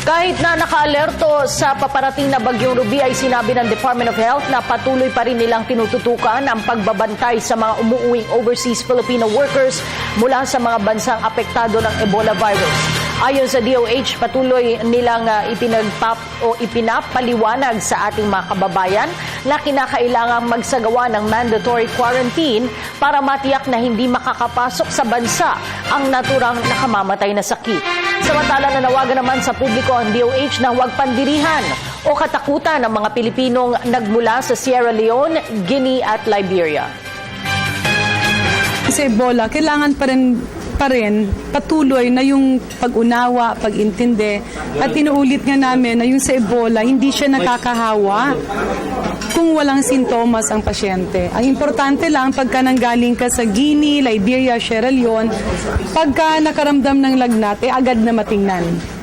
Kahit na naka-alerto sa paparating na Bagyong Ruby ay sinabi ng Department of Health na patuloy pa rin nilang tinututukan ang pagbabantay sa mga umuuwing overseas Filipino workers mula sa mga bansang apektado ng Ebola virus. Ayon sa DOH, patuloy nilang ipinapaliwanag sa ating mga kababayan na kinakailangang magsagawa ng mandatory quarantine para matiyak na hindi makakapasok sa bansa ang naturang nakamamatay na sakit. Samantala, nanawagan naman sa publiko ang DOH na huwag pandirihan o katakutan ng mga Pilipinong nagmula sa Sierra Leone, Guinea at Liberia. Sa Ebola, kailangan pa rin patuloy na yung pag-unawa, pag-intindi. At inuulit nga namin na yung sa Ebola, hindi siya nakakahawa kung walang sintomas ang pasyente. Ang importante lang, pagka nanggaling ka sa Guinea, Liberia, Sierra Leone, pagka nakaramdam ng lagnat, agad na matingnan.